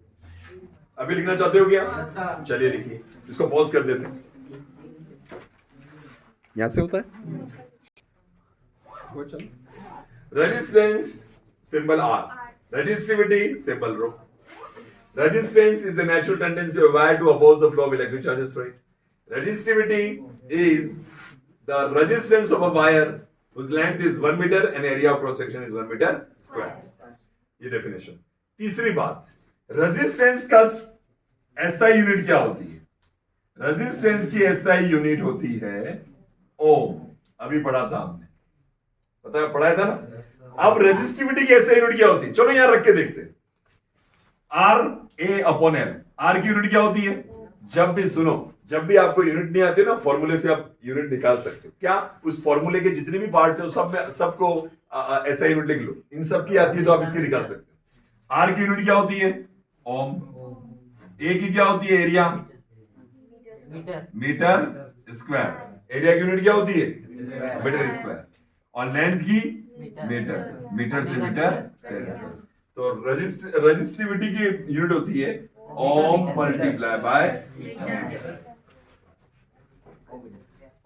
अभी लिखना चाहते हो क्या? चलिए लिखिए, इसको पॉज कर देते हैं। यहां से होता है resistance symbol R, resistivity symbol rho. Resistance is the natural tendency of a wire to oppose the flow of electric charges through it. Resistivity is the resistance of a wire whose length is 1 meter and area of cross section is 1 meter square. ये definition. तीसरी बात, resistance का SI unit क्या होती है? Resistance की SI unit होती है ओम। अभी पढ़ा था हमने, पढ़ाया था ना। अब resistivity की SI यूनिट क्या होती है? चलो यहां रख के देखते हैं। R A upon L. R की यूनिट क्या होती है? जब भी सुनो, जब भी आपको यूनिट नहीं आती ना, फॉर्मूले से आप यूनिट निकाल सकते हो। क्या? उस फॉर्मूले के जितने भी पार्ट्स हैं सब में सबको ऐसा यूनिट लिख लो, इन सब की आती है तो आप इसकी निकाल सकते हो। आर की यूनिट क्या होती है? ओम। ए की क्या होती है? Area, metre square. एरिया की यूनिट क्या होती है? Metre square. और लेंथ की मीटर, मीटर से मीटर। तो रेजिस्टिविटी की यूनिट होती है ohm multiply by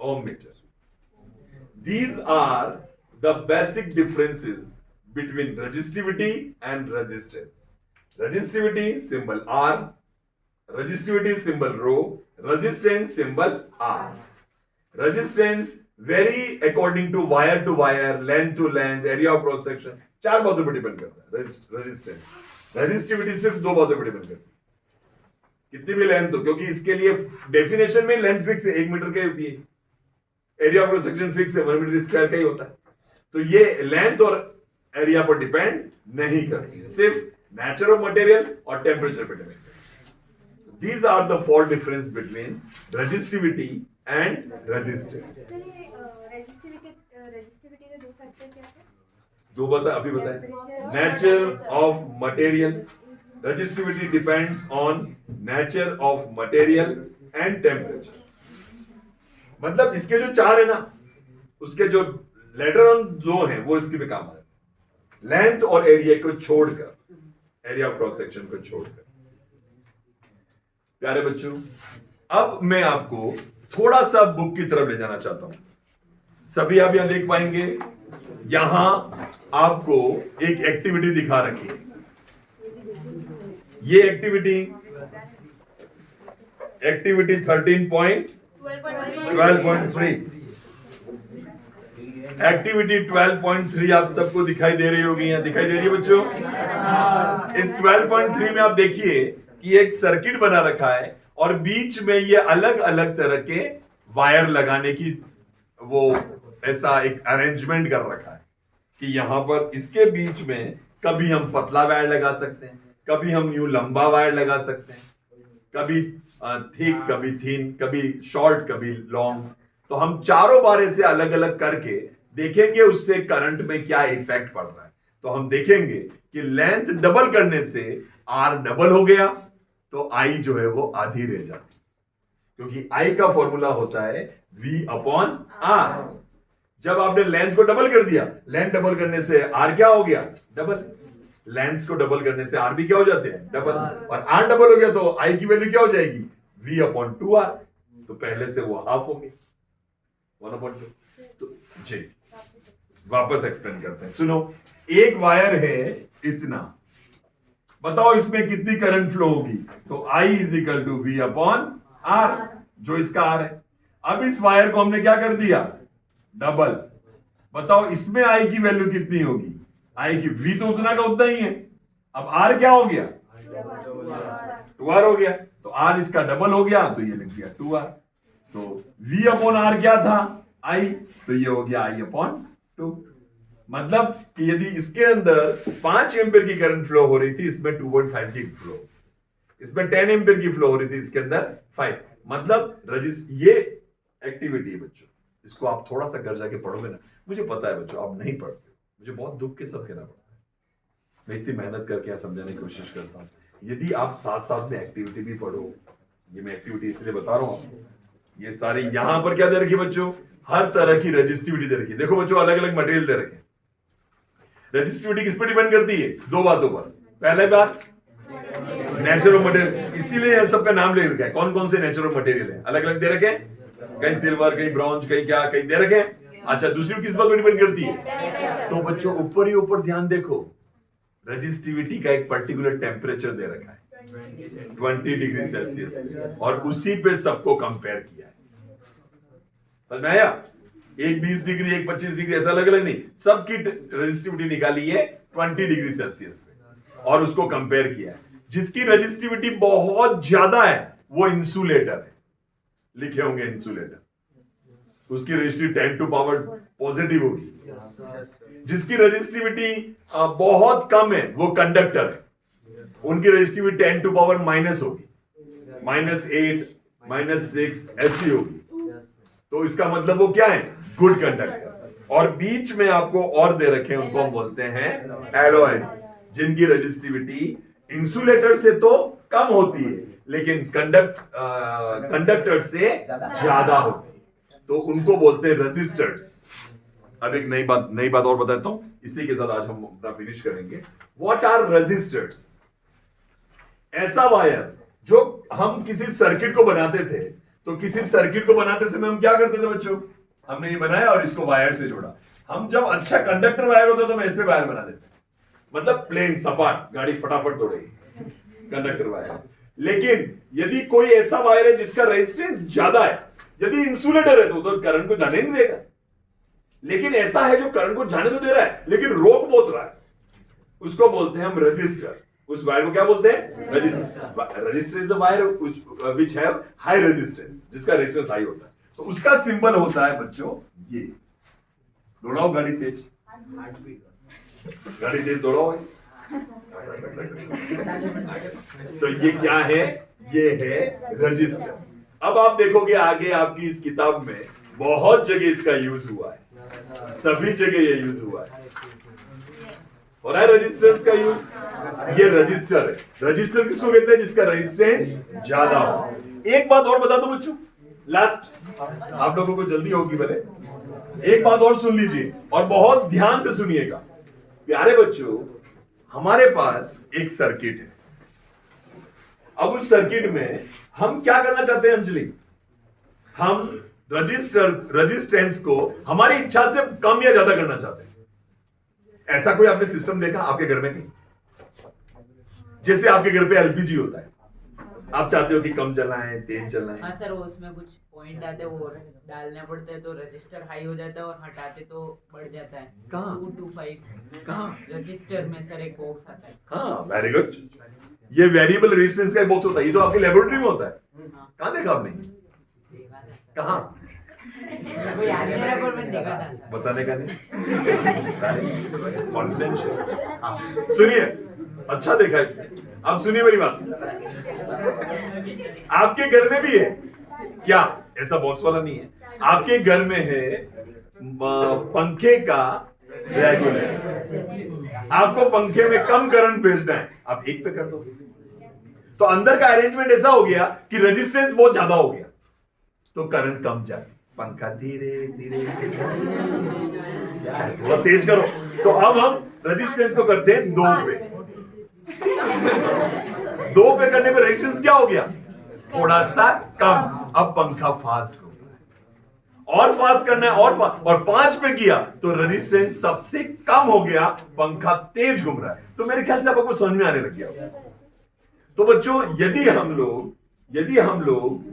ohm metre. These are the basic differences between resistivity and resistance. Resistivity symbol R, resistivity symbol rho, resistance symbol R. Resistance vary according to wire, length to length, area of cross section. चार बातों पर depend करता है resistance. Resistivity सिर्फ दो बातों पर depend करती है, कितनी भी लेंथ हो, क्योंकि इसके लिए डेफिनेशन में लेंथ फिक्स है, 1 मीटर की होती है, area of cross section fix है, 1 मीटर स्क्वायर का ही होता है। तो ये लेंथ और एरिया पर डिपेंड नहीं करती, सिर्फ नेचर ऑफ मटेरियल और टेम्परेचर पर डिपेंड करती है। These are the 4 difference between resistivity and resistance. Resistivity के दो फैक्टर क्या है? दो बता, अभी बताए। Nature of material, resistivity depends on nature of material and temperature. मतलब इसके जो चार है ना, उसके जो लेटर ऑन दो हैं वो इसके भी काम आए, लेंथ और एरिया को छोड़कर, एरिया ऑफ क्रॉस सेक्शन को छोड़कर। प्यारे बच्चों, अब मैं आपको थोड़ा सा बुक की तरफ ले जाना चाहता हूं। सभी आप यहां देख पाएंगे, यहां आपको एक एक्टिविटी दिखा रखी है। ये एक्टिविटी 13.12.3 एक्टिविटी 12.3 आप सबको दिखाई दे रही होगी, यहां दिखाई दे रही है बच्चों? इस 12.3 में आप देखिए कि एक सर्किट बना रखा है और बीच में ये अलग अलग तरह के वायर लगाने की वो ऐसा एक अरेंजमेंट कर रखा है कि यहां पर इसके बीच में कभी हम पतला वायर लगा सकते हैं, कभी हम यूं लंबा वायर लगा सकते हैं, कभी थिक, कभी थिन, कभी शॉर्ट, कभी लॉन्ग। तो हम चारों बारे से अलग अलग करके देखेंगे उससे करंट में क्या इफेक्ट पड़ रहा है। तो हम देखेंगे कि लेंथ डबल करने से आर डबल हो गया, तो आई जो है वो आधी रह जाती, क्योंकि आई का फॉर्मूला होता है V अपॉन आर। जब आपने लेंथ को डबल कर दिया, लेंथ डबल करने से आर क्या हो गया, डबल। लेंथ को डबल करने से आर भी क्या हो जाते हैं, डबल। और आर डबल हो गया तो आई की वैल्यू क्या हो जाएगी, V अपॉन 2R। तो पहले से वो हाफ हो गए 1/2। तो जी वापस एक्सप्लेन करते हैं, सुनो। एक वायर है इतना, बताओ इसमें कितनी करंट फ्लो होगी, तो I is equal to V upon R, जो इसका R है। अब इस वायर को हमने क्या कर दिया, डबल। बताओ इसमें I की वैल्यू कितनी होगी, I की V तो उतना का उतना ही है। अब R क्या हो गया, 2R हो गया, तो R इसका डबल हो गया, तो ये लिख दिया 2R। तो V अपॉन R क्या था, I, तो ये हो गया I अपॉन 2। मतलब कि यदि इसके अंदर 5 एम्पीयर की करंट फ्लो हो रही थी, इसमें 2.5 की फ्लो, इसमें 10 एम्पीयर की फ्लो हो रही थी, इसके अंदर 5। मतलब ये एक्टिविटी है बच्चों, इसको आप थोड़ा सा घर जाके पढ़ोगे ना, मुझे पता है बच्चों आप नहीं पढ़ते, मुझे बहुत दुख के साथ कहना पड़ता है, मैं इतनी मेहनत करके यहाँ समझाने की कोशिश करता हूँ। यदि आप साथ साथ में एक्टिविटी भी पढ़ो, ये मैं एक्टिविटी इसलिए बता रहा हूँ आपको, ये सारी यहां पर क्या दे रखी बच्चों, हर तरह की रजिस्टिविटी दे रखी है। देखो बच्चों अलग अलग मटेरियल दे रखे। रजिस्टिविटी किस पर डिपेंड करती है, दो बातों पर। पहले बात नेचर ऑफ मटेरियल, इसीलिए सबका नाम ले रखा है, कौन कौन से नेचर ऑफ मटेरियल है, अलग अलग दे रखे, कहीं सिल्वर, कहीं ब्रॉन्ज, कहीं क्या, कहीं दे रखे। अच्छा, दूसरी किस बात पर डिपेंड करती है, तो बच्चों ऊपर ही ऊपर ध्यान देखो, रजिस्टिविटी का एक पर्टिकुलर टेम्परेचर दे रखा है 20 डिग्री सेल्सियस, और उसी पे सबको कंपेयर किया है। समझ में आया, एक 20 डिग्री, एक 25 डिग्री, ऐसा अलग अलग नहीं, सबकी रजिस्टिविटी निकाली है 20 डिग्री सेल्सियस पे, और उसको कंपेयर किया है। जिसकी रजिस्टिविटी बहुत ज्यादा है वो इंसुलेटर है, लिखे होंगे इंसुलेटर, उसकी रजिस्टिविटी 10 टू पावर पॉजिटिव होगी। जिसकी रजिस्टिविटी बहुत कम है वो कंडक्टर है, उनकी रजिस्टिविटी 10 टू पावर माइनस होगी, -8, -6 ऐसी होगी। तो इसका मतलब वो क्या है, गुड कंडक्टर। और बीच में आपको और दे रखे हैं, उनको हम बोलते हैं एलॉयज, जिनकी रजिस्टिविटी इंसुलेटर से तो कम होती है लेकिन कंडक्टर से ज्यादा होती है, तो उनको बोलते हैं रेजिस्टर्स। अब एक नई बात और बताता हूं, इसी के साथ आज हम अपना फिनिश करेंगे। What are resistors? ऐसा वायर जो हम किसी सर्किट को बनाते थे, तो किसी सर्किट को बनाते समय हम क्या करते थे बच्चों, हमने ये बनाया और इसको वायर से जोड़ा। हम जब अच्छा कंडक्टर वायर होता तो हम ऐसे वायर बना देते, मतलब प्लेन सपाट, गाड़ी फटाफट दौड़ेगी, कंडक्टर वायर। लेकिन यदि कोई ऐसा वायर है जिसका रेजिस्टेंस ज्यादा है, यदि इंसुलेटर है तो करंट को जाने नहीं देगा। लेकिन ऐसा है जो करंट को जाने तो दे रहा है लेकिन रोक बहुत रहा है, उसको बोलते हैं हम रेजिस्टर। उस वायर को क्या बोलते हैं, resistor. Resistor is the wire which have high resistance, जिसका रेजिस्टेंस हाई होता है। तो उसका सिंबल होता है बच्चों ये, दौड़ाओ गाड़ी तेज, गाड़ी तेज दौड़ाओ। तो ये क्या है, ये है रजिस्टर। अब आप देखोगे आगे आपकी इस किताब में बहुत जगह इसका यूज हुआ है, सभी जगह ये यूज हुआ है। और है रजिस्टर्स का यूज, ये रजिस्टर है। रजिस्टर किसको कहते हैं, जिसका रेजिस्टेंस ज्यादा हो। एक बात और बता दो बच्चों, लास्ट, आप लोगों को जल्दी होगी भले, एक बात और सुन लीजिए और बहुत ध्यान से सुनिएगा प्यारे बच्चों। हमारे पास एक सर्किट है, अब उस सर्किट में हम क्या करना चाहते हैं अंजलि, हम रेजिस्टेंस को हमारी इच्छा से कम या ज्यादा करना चाहते हैं। ऐसा कोई आपने सिस्टम देखा आपके घर में कहीं? जैसे आपके घर पे एलपीजी होता है, आप चाहते हो कि कम चलाएं, तेज चलाएं। हाँ सर, वो उसमें कुछ पॉइंट आते हैं, वो डालने पड़ते हैं, तो रेजिस्टर हाई हो जाता है और हटाते तो बढ़ जाता है। कहाँ? 2 to 5 कहाँ? रजिस्टर में सर एक बॉक्स आता है। हाँ, वेरी गुड। ये वेरिएबल रेजिस्टेंस का एक बॉक्स होता है, ये तो आपकी लेबोरेटरी में होता है। कहाँ देखा आपने? देखा था। कहाँ? वो याद नहीं रहा पर मैंने देखा था सर। बताने का नहीं, कॉन्फिडेंशियल। सुनिए, अच्छा देखा इसने। अब सुनिए मेरी बात, आपके घर में भी है क्या? ऐसा बॉक्स वाला नहीं है, आपके घर में है पंखे का रेगुलेटर। आपको पंखे में कम करंट भेजना है, आप 1 पे कर दो। तो अंदर का अरेंजमेंट ऐसा हो गया कि रेजिस्टेंस बहुत ज्यादा हो गया, तो करंट कम जाए, पंखा धीरे धीरे थोड़ा तेज करो। तो अब हम रेजिस्टेंस को करते हैं 2 पे। 2 पे करने पे रेजिस्टेंस क्या हो गया, थोड़ा सा कम। अब पंखा फास्ट घूम रहा है, और फास्ट करना है, और 5 पे किया तो रेजिस्टेंस सबसे कम हो गया, पंखा तेज घूम रहा है। तो मेरे ख्याल से आपको समझ में आने लग गया। तो बच्चों, यदि हम लोग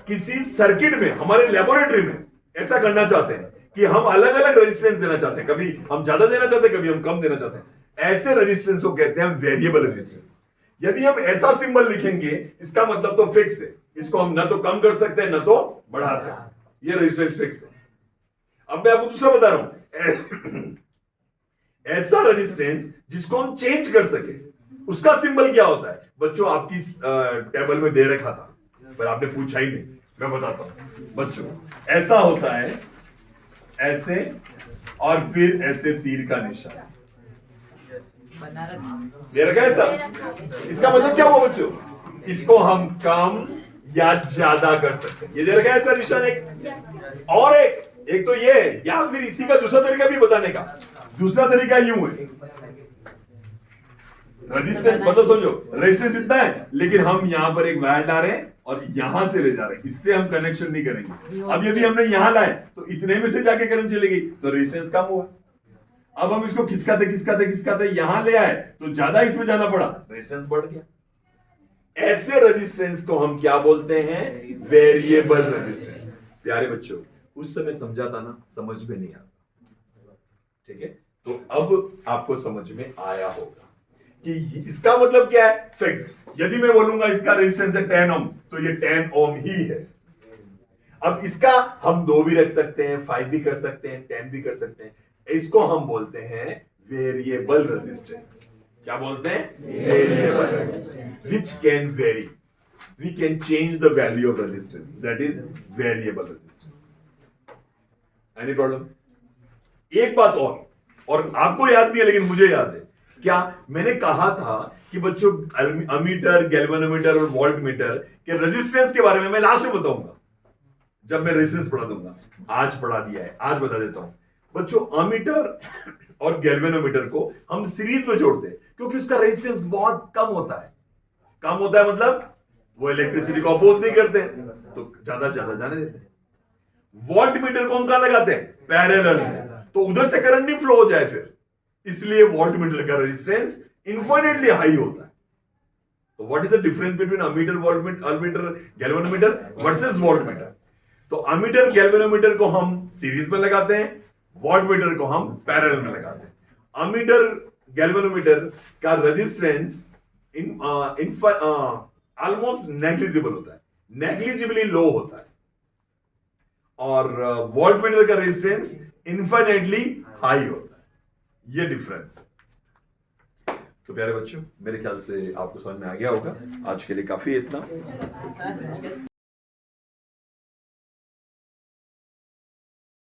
किसी सर्किट में, हमारे लेबोरेटरी में ऐसा करना चाहते हैं कि हम अलग अलग रेजिस्टेंस देना चाहते हैं, कभी हम ज्यादा देना चाहते हैं, कभी हम कम देना चाहते हैं, ऐसे रेजिस्टेंस को कहते हैं वेरिएबल रेजिस्टेंस। यदि हम ऐसा सिंबल लिखेंगे, इसका मतलब तो फिक्स है, इसको हम ना तो कम कर सकते हैं ना तो बढ़ा सकते हैं, ये रेजिस्टेंस फिक्स है। अब मैं आपको दूसरा बता रहा हूं, ऐसा रेजिस्टेंस जिसको हम चेंज कर सके, उसका सिंबल क्या होता है? बच्चों, आपकी टेबल में दे रखा था पर आपने पूछा ही नहीं, मैं बताता हूं। बच्चों, ऐसा होता है, ऐसे और फिर ऐसे तीर का निशान दे रखा है सर। इसका मतलब क्या हुआ बच्चों? इसको हम कम या ज्यादा कर सकते हैं। ये दे रखा है सर निशान एक, और एक तो ये, या फिर इसी का दूसरा तरीका भी बताने का। दूसरा तरीका यूं है, रेजिस्टेंस मतलब समझो, रेजिस्टेंस इतना है, लेकिन हम यहां पर एक वायर ला रहे हैं और यहां से ले जा रहे हैं, इससे हम कनेक्शन नहीं करेंगे। अब यदि हमने यहां लाए तो इतने में से जाके करंट चली गई, तो रेजिस्टेंस कम हुआ। अब हम इसको खिसकाते यहां ले आए तो ज्यादा इसमें जाना पड़ा, रेजिस्टेंस बढ़ गया। ऐसे रेजिस्टेंस को हम क्या बोलते हैं? Variable resistance. प्यारे बच्चों, उस समय समझा था ना, समझ में नहीं आता, ठीक है? तो अब आपको समझ में आया होगा कि इसका मतलब क्या है, फिक्स। यदि मैं बोलूंगा इसका रेजिस्टेंस है 10 ओम, तो ये 10 ओम ही है। अब इसका हम 2 भी रख सकते हैं, 5 भी कर सकते हैं, 10 भी कर सकते हैं। इसको हम बोलते हैं वेरिएबल रेजिस्टेंस। क्या बोलते हैं? Variable resistance, which can vary. We can change the value of resistance, that is variable resistance. Any problem? एक बात और आपको याद नहीं है लेकिन मुझे याद है। क्या मैंने कहा था कि बच्चों, अमीटर, गैल्वेनोमीटर और वोल्टमीटर के रेजिस्टेंस के बारे में मैं लास्ट में बताऊंगा, जब मैं रेजिस्टेंस पढ़ा दूंगा। आज पढ़ा दिया है, आज बता देता हूं। बच्चों, अमीटर और गैल्वेनोमीटर को हम सीरीज में जोड़ते हैं क्योंकि उसका रेजिस्टेंस बहुत कम होता है। कम होता है मतलब वो इलेक्ट्रिसिटी को अपोज नहीं करते, तो ज्यादा जाने देते हैं। वोल्टमीटर को हम कहां लगाते हैं? पैरेलल में, तो उधर से करंट नहीं फ्लो हो जाए फिर, इसलिए वोल्टमीटर का रेजिस्टेंस इन्फिनिटली हाई होता है। तो what is the difference between ammeter, voltmeter, galvanometer versus voltmeter? तो अमीटर, गैल्वेनोमीटर को हम सीरीज में लगाते हैं, वोल्टमीटर को हम पैरेलल में लगाते हैं। अमीटर, गैल्वेनोमीटर का रेजिस्टेंस ऑलमोस्ट नेग्लिजिबल होता है, नेग्लिजिबली लो होता है, और वोल्टमीटर का रेजिस्टेंस इन्फिनिटली हाई होता है। ये डिफरेंस है। तो प्यारे बच्चों, मेरे ख्याल से आपको समझ में आ गया होगा। आज के लिए काफी है इतना।